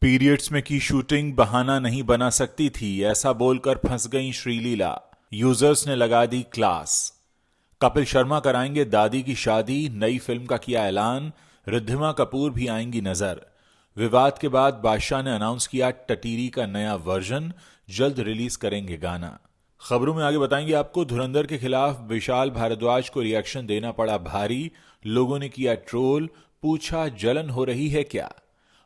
Periods में की shooting बहाना नहीं बना सकती थी, ऐसा बोलकर फंस गईं श्रीलीला। यूजर्स ने लगा दी क्लास। कपिल शर्मा कराएंगे दादी की शादी, नई फिल्म का किया ऐलान। रिद्धिमा कपूर भी आएंगी नजर। विवाद के बाद बादशाह ने अनाउंस किया टटीरी का नया वर्जन, जल्द रिलीज करेंगे गाना। खबरों में आगे बताएंगे आपको, धुरंधर के खिलाफ विशाल भारद्वाज को रिएक्शन देना पड़ा भारी। लोगों ने किया ट्रोल, पूछा जलन हो रही है क्या।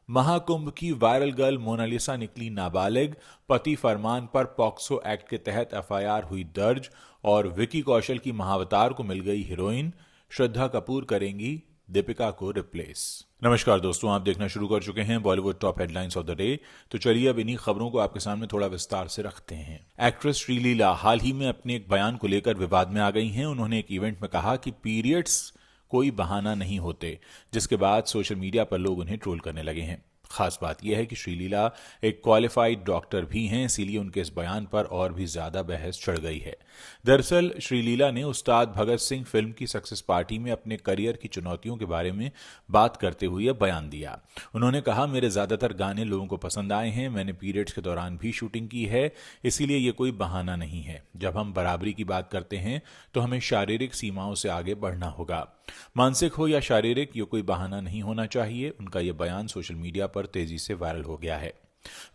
महाकुंभ की वायरल गर्ल मोनालिसा निकली नाबालिग। पति फरमान पर पॉक्सो एक्ट के तहत एफआईआर हुई दर्ज। और विकी कौशल की महाअवतार को मिल गई हीरोइन। श्रद्धा कपूर करेंगी दीपिका को रिप्लेस। नमस्कार दोस्तों, आप देखना शुरू कर चुके हैं Bollywood top headlines of the day. तो चलिए अब इन्हीं खबरों को आपके सामने थोड़ा विस्तार से रखते हैं। एक्ट्रेस श्रीलीला हाल ही में अपने एक बयान को लेकर विवाद में आ गई हैं। उन्होंने एक इवेंट में कहा कि पीरियड्स कोई बहाना नहीं होते, जिसके बाद सोशल मीडिया पर लोग उन्हें ट्रोल करने लगे हैं। खास बात यह है कि श्रीलीला एक क्वालिफाइड डॉक्टर भी हैं, इसीलिए उनके इस बयान पर और भी ज्यादा बहस चढ़ गई है। दरअसल श्रीलीला ने उस्ताद भगत सिंह फिल्म की सक्सेस पार्टी में अपने करियर की चुनौतियों के बारे में बात करते हुए बयान दिया। उन्होंने कहा, मेरे ज्यादातर गाने लोगों को पसंद आए हैं, मैंने पीरियड्स के दौरान भी शूटिंग की है, इसीलिए ये कोई बहाना नहीं है। जब हम बराबरी की बात करते हैं तो हमें शारीरिक सीमाओं से आगे बढ़ना होगा। मानसिक हो या शारीरिक, ये कोई बहाना नहीं होना चाहिए। उनका यह बयान सोशल मीडिया पर तेजी से वायरल हो गया है।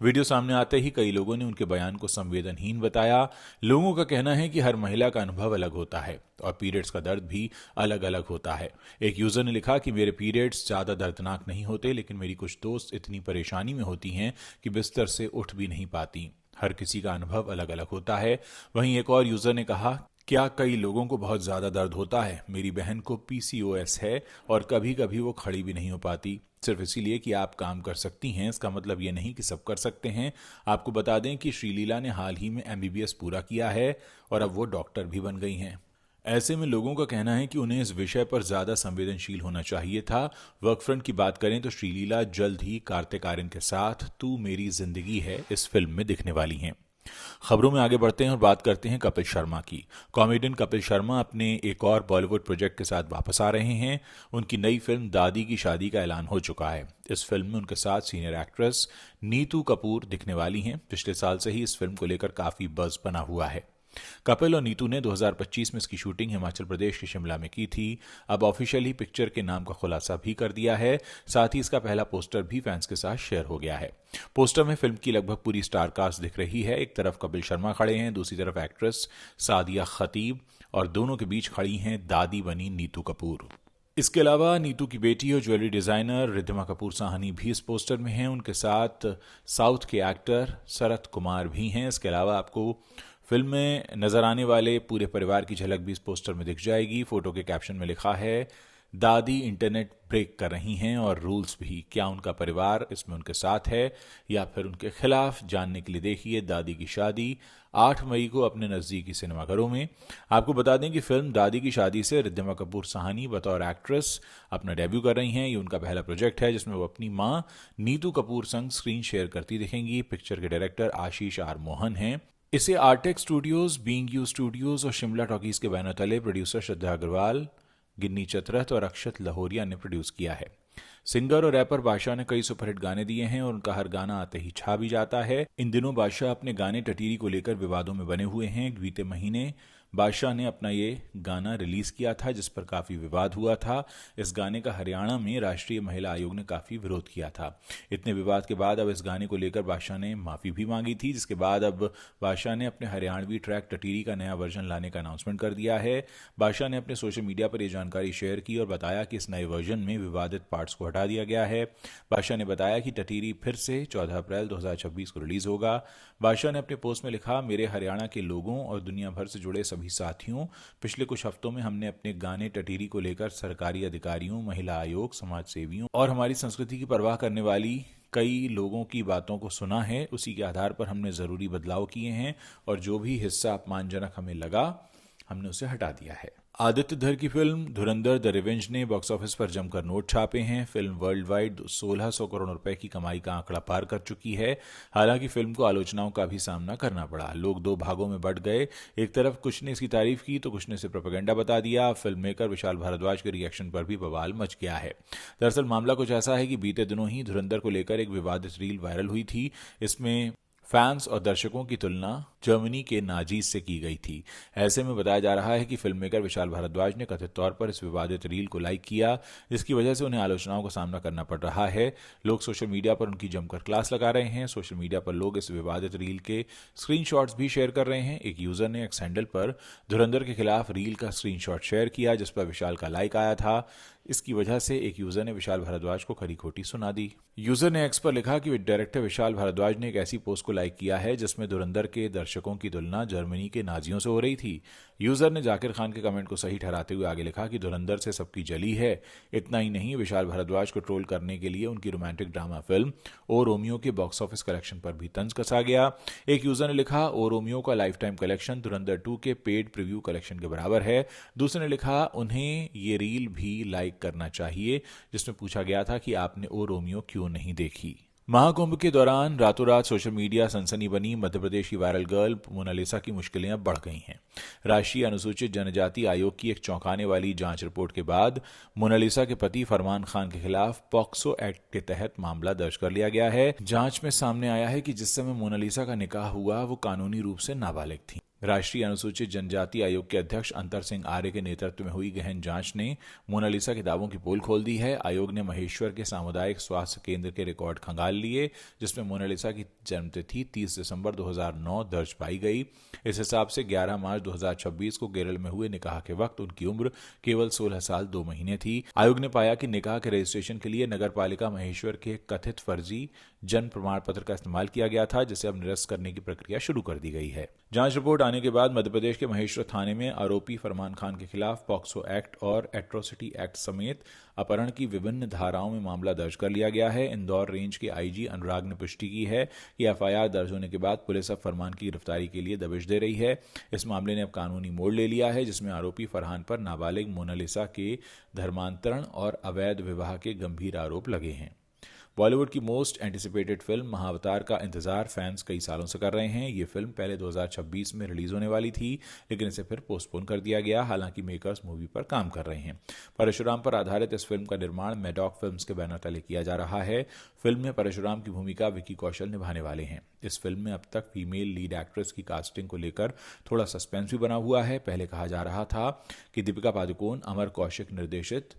वीडियो सामने आते ही कई लोगों ने उनके बयान को संवेदनहीन बताया। लोगों का कहना है कि हर महिला का अनुभव अलग होता है और पीरियड्स का दर्द भी अलग अलग होता है। एक यूजर ने लिखा कि मेरे पीरियड्स ज्यादा दर्दनाक नहीं होते, लेकिन मेरी कुछ दोस्त इतनी परेशानी में होती हैं कि बिस्तर से उठ भी नहीं पाती। हर किसी का अनुभव अलग अलग होता है। वहीं एक और यूजर ने कहा, क्या कई लोगों को बहुत ज्यादा दर्द होता है। मेरी बहन को पीसीओएस है और कभी कभी वो खड़ी भी नहीं हो पाती। सिर्फ इसीलिए कि आप काम कर सकती हैं, इसका मतलब ये नहीं कि सब कर सकते हैं। आपको बता दें कि श्रीलीला ने हाल ही में एमबीबीएस पूरा किया है और अब वो डॉक्टर भी बन गई हैं। ऐसे में लोगों का कहना है कि उन्हें इस विषय पर ज्यादा संवेदनशील होना चाहिए था। वर्क फ्रंट की बात करें तो श्रीलीला जल्द ही कार्तिक आर्यन के साथ तू मेरी जिंदगी है इस फिल्म में दिखने वाली हैं। खबरों में आगे बढ़ते हैं और बात करते हैं कपिल शर्मा की। कॉमेडियन कपिल शर्मा अपने एक और बॉलीवुड प्रोजेक्ट के साथ वापस आ रहे हैं। उनकी नई फिल्म दादी की शादी का ऐलान हो चुका है। इस फिल्म में उनके साथ सीनियर एक्ट्रेस नीतू कपूर दिखने वाली हैं। पिछले साल से ही इस फिल्म को लेकर काफी बज़ बना हुआ है। कपिल और नीतू ने 2025 में इसकी शूटिंग हिमाचल प्रदेश के शिमला में की थी। अब ऑफिशियली पिक्चर के नाम का खुलासा भी कर दिया है। साथ ही इसका पहला पोस्टर भी फैंस के साथ शेयर हो गया है। पोस्टर में फिल्म की लगभग पूरी स्टार कास्ट दिख रही है। एक तरफ कपिल शर्मा खड़े हैं, दूसरी तरफ एक्ट्रेस सादिया खतीब, और दोनों के बीच खड़ी हैं दादी बनी नीतू कपूर। इसके अलावा नीतू की बेटी और ज्वेलरी डिजाइनर रिद्धिमा कपूर साहनी भी इस पोस्टर में हैं। उनके साथ साउथ के एक्टर शरत कुमार भी हैं। इसके अलावा आपको फिल्म में नजर आने वाले पूरे परिवार की झलक भी इस पोस्टर में दिख जाएगी। फोटो के कैप्शन में लिखा है, दादी इंटरनेट ब्रेक कर रही हैं और रूल्स भी। क्या उनका परिवार इसमें उनके साथ है या फिर उनके खिलाफ, जानने के लिए देखिए दादी की शादी 8 मई को अपने नजदीकी सिनेमाघरों में। आपको बता दें कि फिल्म दादी की शादी से रिद्धिमा कपूर साहनी बतौर एक्ट्रेस अपना डेब्यू कर रही हैं। ये उनका पहला प्रोजेक्ट है जिसमें वो अपनी मां नीतू कपूर संग स्क्रीन शेयर करती दिखेंगी। पिक्चर के डायरेक्टर आशीष आर मोहन हैं। इसे Artech studios, being you studios और शिमला टॉकीज के बैनर तले प्रोड्यूसर श्रद्धा अग्रवाल, गिन्नी चतरथ और अक्षत लाहौरिया ने प्रोड्यूस किया है। सिंगर और रैपर बादशाह ने कई सुपरहिट गाने दिए हैं और उनका हर गाना आते ही छा भी जाता है। इन दिनों बादशाह अपने गाने टटीरी को लेकर विवादों में बने हुए हैं। बीते महीने बादशाह ने अपना ये गाना रिलीज किया था जिस पर काफी विवाद हुआ था। इस गाने का हरियाणा में राष्ट्रीय महिला आयोग ने काफी विरोध किया था। इतने विवाद के बाद अब इस गाने को लेकर बादशाह ने माफी भी मांगी थी, जिसके बाद अब बादशाह ने अपने हरियाणवी ट्रैक टटीरी का नया वर्जन लाने का अनाउंसमेंट कर दिया है। बादशाह ने अपने सोशल मीडिया पर यह जानकारी शेयर की और बताया कि इस नए वर्जन में विवादित पार्ट्स को हटा दिया गया है। बादशाह ने बताया कि टटीरी फिर से 14 अप्रैल 2026 को रिलीज होगा। बादशाह ने अपने पोस्ट में लिखा, मेरे हरियाणा के लोगों और दुनिया भर से जुड़े सभी साथियों, पिछले कुछ हफ्तों में हमने अपने गाने टटीरी को लेकर सरकारी अधिकारियों, महिला आयोग, समाज सेवियों और हमारी संस्कृति की परवाह करने वाली कई लोगों की बातों को सुना है। उसी के आधार पर हमने जरूरी बदलाव किए हैं और जो भी हिस्सा अपमानजनक हमें लगा हमने उसे हटा दिया है। आदित्य धर की फिल्म धुरंधर द रिवेंज ने बॉक्स ऑफिस पर जमकर नोट छापे हैं। फिल्म वर्ल्ड वाइड 1600 करोड़ रुपए की कमाई का आंकड़ा पार कर चुकी है। हालांकि फिल्म को आलोचनाओं का भी सामना करना पड़ा। लोग दो भागों में बंट गए। एक तरफ कुछ ने इसकी तारीफ की तो कुछ ने इसे प्रोपेगेंडा बता दिया। फिल्म मेकर विशाल भारद्वाज के रिएक्शन पर भी बवाल मच गया है। दरअसल मामला कुछ ऐसा है कि बीते दिनों ही धुरंधर को लेकर एक विवादित रील वायरल हुई थी। इसमें फैंस और दर्शकों की तुलना जर्मनी के नाजीज से की गई थी। ऐसे में बताया जा रहा है कि फिल्म मेकर विशाल भारद्वाज ने कथित तौर पर इस विवादित रील को लाइक किया, जिसकी वजह से उन्हें आलोचनाओं का सामना करना पड़ रहा है। लोग सोशल मीडिया पर उनकी जमकर क्लास लगा रहे हैं। सोशल मीडिया पर लोग इस विवादित रील के स्क्रीनशॉट्स भी शेयर कर रहे हैं। एक यूजर ने एक्स हैंडल पर धुरंधर के खिलाफ रील का स्क्रीनशॉट शेयर किया, जिस पर विशाल का लाइक आया था। इसकी वजह से एक यूजर ने विशाल भारद्वाज को खरी खोटी सुना दी। यूजर ने एक्स पर लिखा कि डायरेक्टर विशाल भारद्वाज ने एक ऐसी पोस्ट को लाइक किया है जिसमें धुरंधर के दर्शकों की तुलना जर्मनी के नाजियों से हो रही थी। यूजर ने जाकिर खान के कमेंट को सही ठहराते हुए आगे लिखा कि धुरंधर से सबकी जली है। इतना ही नहीं, विशाल भारद्वाज को ट्रोल करने के लिए उनकी रोमांटिक ड्रामा फिल्म ओ रोमियो के बॉक्स ऑफिस कलेक्शन पर भी तंज कसा गया। एक यूजर ने लिखा, ओ रोमियो का लाइफ टाइम कलेक्शन धुरंधर 2 के पेड प्रीव्यू कलेक्शन के बराबर है। दूसरे ने लिखा, उन्हें ये रील भी लाइक करना चाहिए, जिसमें पूछा गया था कि आपने ओ रोमियो क्यों नहीं देखी। महाकुंभ के दौरान रातों रात सोशल मीडिया सनसनी बनी मध्य प्रदेश की वायरल गर्ल मोनालिसा की मुश्किलें अब बढ़ गई हैं। राष्ट्रीय अनुसूचित जनजाति आयोग की एक चौंकाने वाली जांच रिपोर्ट के बाद मोनालिसा के पति फरमान खान के खिलाफ पॉक्सो एक्ट के तहत मामला दर्ज कर लिया गया है। जांच में सामने आया है कि जिस समय मोनालिसा का निकाह हुआ वो कानूनी रूप से नाबालिग थी। राष्ट्रीय अनुसूचित जनजाति आयोग के अध्यक्ष अंतर सिंह आर्य के नेतृत्व में हुई गहन जांच ने मोनालिसा के दावों की पोल खोल दी है। आयोग ने महेश्वर के सामुदायिक स्वास्थ्य केंद्र के रिकॉर्ड खंगाल लिए, जिसमें मोनालिसा की जन्मतिथि 30 दिसंबर 2009 दर्ज पाई गई। इस हिसाब से 11 मार्च 2026 को केरल में हुए निकाह के वक्त उनकी उम्र केवल 16 साल 2 महीने थी। आयोग ने पाया कि निकाह के रजिस्ट्रेशन के लिए नगर पालिका महेश्वर के कथित फर्जी जन्म प्रमाण पत्र का इस्तेमाल किया गया था, जिसे अब निरस्त करने की प्रक्रिया शुरू कर दी गई है। जांच रिपोर्ट आने के बाद मध्य प्रदेश के महेश्वर थाने में आरोपी फरमान खान के खिलाफ पॉक्सो एक्ट और एट्रोसिटी एक्ट समेत अपहरण की विभिन्न धाराओं में मामला दर्ज कर लिया गया है। इंदौर रेंज के आईजी अनुराग ने पुष्टि की है कि एफआईआर दर्ज होने के बाद पुलिस अब फरमान की गिरफ्तारी के लिए दबिश दे रही है। इस मामले ने अब कानूनी मोड़ ले लिया है, जिसमें आरोपी फरहान पर नाबालिग मोनालिसा के धर्मांतरण और अवैध विवाह के गंभीर आरोप लगे हैं। बॉलीवुड की मोस्ट एंटिसिपेटेड फिल्म महाअवतार का इंतजार फैंस कई सालों से कर रहे हैं। ये फिल्म पहले 2026 में रिलीज होने वाली थी, लेकिन इसे फिर पोस्टपोन कर दिया गया। हालांकि मेकर्स मूवी पर काम कर रहे हैं। परशुराम पर आधारित इस फिल्म का निर्माण मैडॉक फिल्म्स के बैनर तले किया जा रहा है। फिल्म में परशुराम की भूमिका विकी कौशल निभाने वाले हैं। इस फिल्म में अब तक फीमेल लीड एक्ट्रेस की कास्टिंग को लेकर थोड़ा सस्पेंस भी बना हुआ है। पहले कहा जा रहा था कि दीपिका पादुकोण अमर कौशिक निर्देशित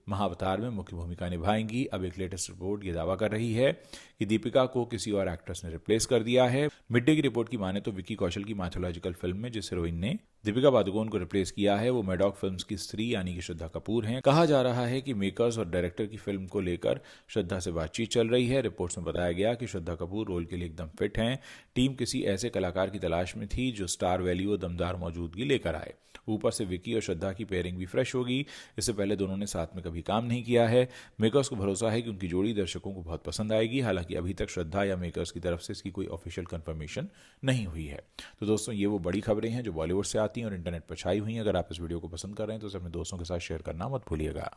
महाअवतार में मुख्य भूमिका निभाएंगी। अब एक लेटेस्ट रिपोर्ट ये दावा कर रही है कि दीपिका को किसी और एक्ट्रेस ने रिप्लेस कर दिया है। मिड डे की रिपोर्ट की माने तो विकी कौशल की माइथोलॉजिकल फिल्म में जिस हीरोइन ने दीपिका पादुकोण को रिप्लेस किया है वो मैडॉक फिल्म्स की स्त्री यानी कि श्रद्धा कपूर हैं। कहा जा रहा है कि मेकर्स और डायरेक्टर की फिल्म को लेकर श्रद्धा से बातचीत चल रही है। रिपोर्ट्स में बताया गया कि श्रद्धा कपूर रोल के लिए एकदम फिट हैं। टीम किसी ऐसे कलाकार की तलाश में थी जो स्टार वैल्यू और दमदार मौजूदगी लेकर आए। ऊपर से विकी और श्रद्धा की पेयरिंग भी फ्रेश होगी। इससे पहले दोनों ने साथ में कभी काम नहीं किया है। मेकर्स को भरोसा है कि उनकी जोड़ी दर्शकों को बहुत पसंद आएगी। हालांकि अभी तक श्रद्धा या मेकर्स की तरफ से इसकी कोई ऑफिशियल कंफर्मेशन नहीं हुई है। तो दोस्तों, ये वो बड़ी खबरें हैं जो बॉलीवुड से आती हैं और इंटरनेट पर छाई हुई हैं। अगर आप इस वीडियो को पसंद कर रहे हैं तो इसे अपने दोस्तों के साथ शेयर करना मत भूलिएगा।